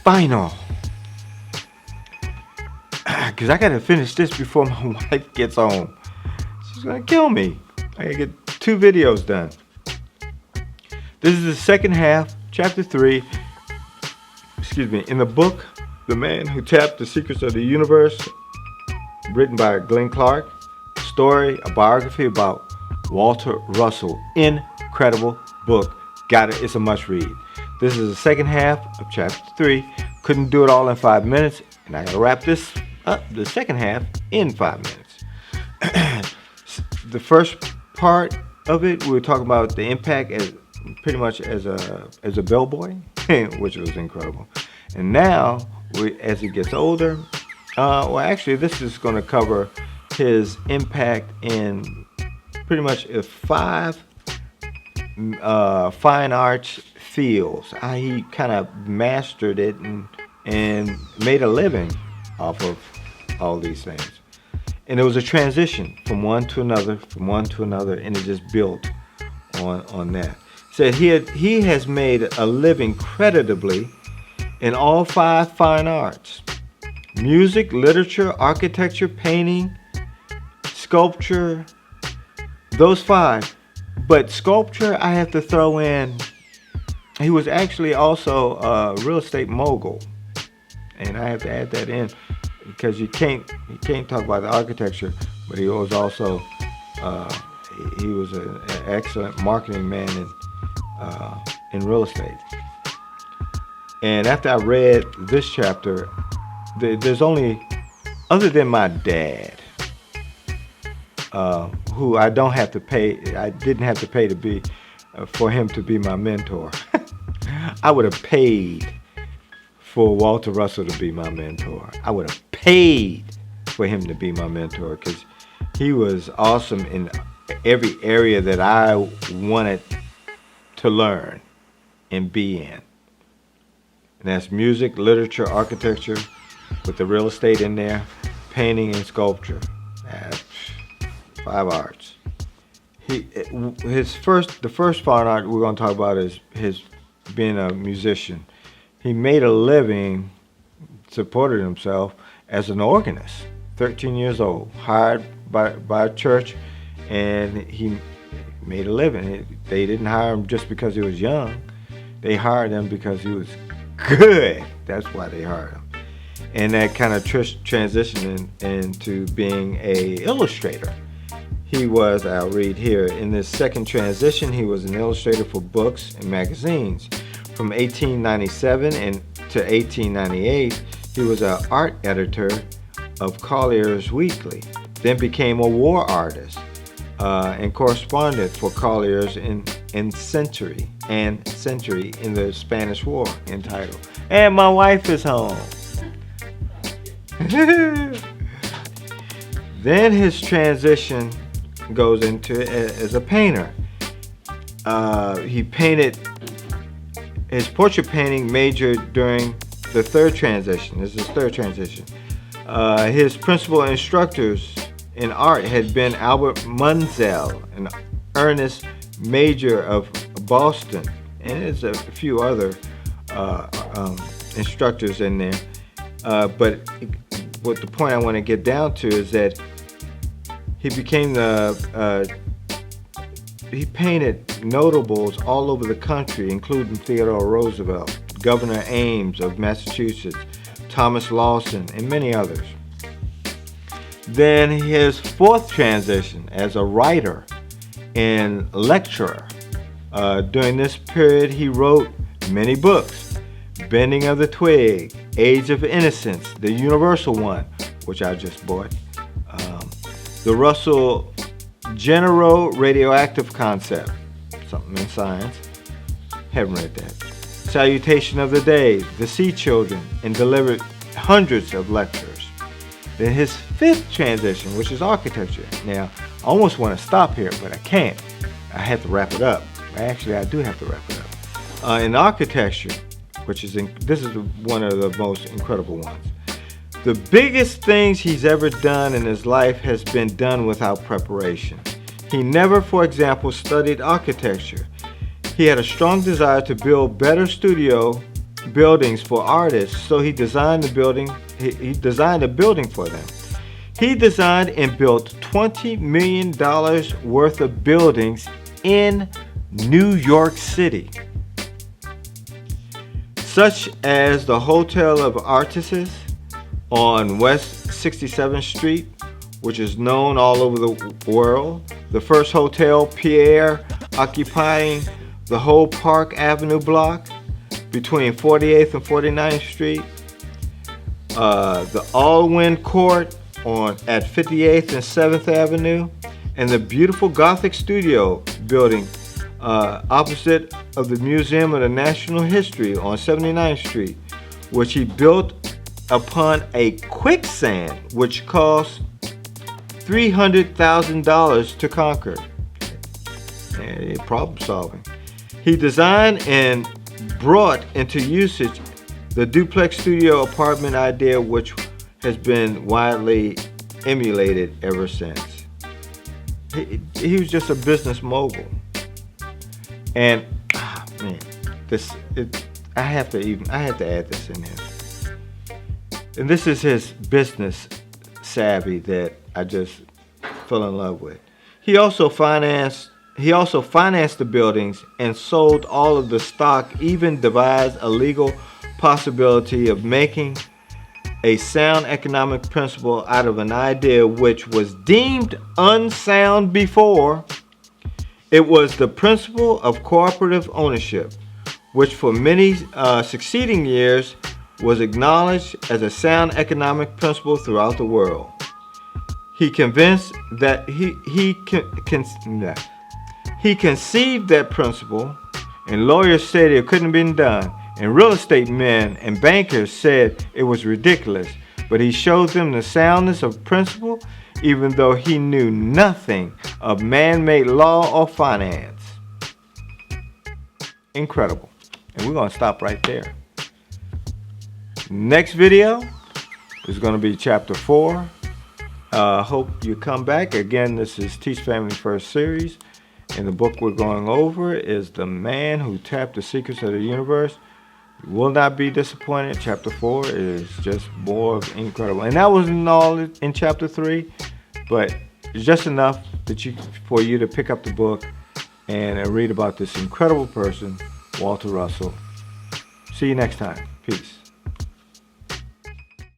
final. Because I got to finish this before my wife gets home. She's going to kill me. I got to get 2 videos done. This is the second half, chapter 3. In the book, The Man Who Tapped the Secrets of the Universe, written by Glenn Clark. Story, a biography about Walter Russell. Incredible book. Got it. It's a must read. This is the second half of chapter 3. Couldn't do it all in 5 minutes, and I got to wrap this up, the second half, in 5 minutes. The first part of it, we were talking about the impact as pretty much as a bellboy, which was incredible. And now, as he gets older, well, actually, this is going to cover his impact in pretty much 5 fine arts fields. He kind of mastered it and made a living off of all these things. And it was a transition from one to another, and it just built on that. Said he has made a living creditably in all 5 fine arts: music, literature, architecture, painting, sculpture, those 5. But sculpture, I have to throw in, he was actually also a real estate mogul. And I have to add that in because you can't talk about the architecture, but he was also, he was an excellent marketing man in real estate. And after I read this chapter, there's only, other than my dad, who I didn't have to pay to be, for him to be my mentor. I would have paid for Walter Russell to be my mentor. I would have paid for him to be my mentor because he was awesome in every area that I wanted to learn and be in. And that's music, literature, architecture, with the real estate in there, painting and sculpture. That's 5 arts. The first fine art we're going to talk about is his being a musician. He made a living, supported himself as an organist. 13 years old, hired by a church, and he made a living. They didn't hire him just because he was young. They hired him because he was good. That's why they hired him. And that kind of transitioned into being an illustrator. He was, I'll read here, in this second transition, he was an illustrator for books and magazines. From 1897 to 1898, he was an art editor of Collier's Weekly, then became a war artist and correspondent for Collier's and Century in the Spanish War, entitled, "And My Wife is Home." Then his transition goes into as a painter. He painted, his portrait painting majored during the third transition. This is his third transition. His principal instructors in art had been Albert Munsell, an Ernest Major of Boston, and there's a few other instructors in there. But what the point I want to get down to is that he became he painted notables all over the country, including Theodore Roosevelt, Governor Ames of Massachusetts, Thomas Lawson, and many others. Then his fourth transition as a writer and lecturer. During this period, he wrote many books: Bending of the Twig, Age of Innocence, the universal one, which I just bought, the Russell General Radioactive Concept, something in science, haven't read that, Salutation of the Day, The Sea Children, and delivered hundreds of lectures. Then his fifth transition, which is architecture. Now, I almost want to stop here, but I can't. I have to wrap it up. Actually, I do have to wrap it up. In architecture, this is one of the most incredible ones. The biggest things he's ever done in his life has been done without preparation. He never, for example, studied architecture. He had a strong desire to build better studio buildings for artists, so he designed the building. He designed a building for them. He designed and built $20 million worth of buildings in New York City, such as the Hotel of Artists on West 67th Street, which is known all over the world. The first Hotel Pierre, occupying the whole Park Avenue block between 48th and 49th Street. The Alwyn Court at 58th and 7th Avenue, and the beautiful Gothic studio building opposite of the Museum of the National History on 79th Street, which he built upon a quicksand which cost $300,000 to conquer. Problem solving. He designed and brought into usage the duplex studio apartment idea, which has been widely emulated ever since. He was just a business mogul. And man, I have to add this in here. And this is his business savvy that I just fell in love with. He also financed the buildings and sold all of the stock, even devised a legal possibility of making a sound economic principle out of an idea which was deemed unsound before. It was the principle of cooperative ownership, which for many succeeding years was acknowledged as a sound economic principle throughout the world. He convinced that he conceived that principle, and lawyers said it couldn't have been done, and real estate men and bankers said it was ridiculous. But he showed them the soundness of principle, even though he knew nothing of man-made law or finance. Incredible. And we're going to stop right there. Next video is going to be chapter 4. Hope you come back. Again, this is Teach Family First series. And the book we're going over is The Man Who Tapped the Secrets of the Universe. You will not be disappointed. Chapter 4 is just more incredible. And that wasn't all in chapter 3, but it's just enough for you to pick up the book and read about this incredible person, Walter Russell. See you next time. Peace.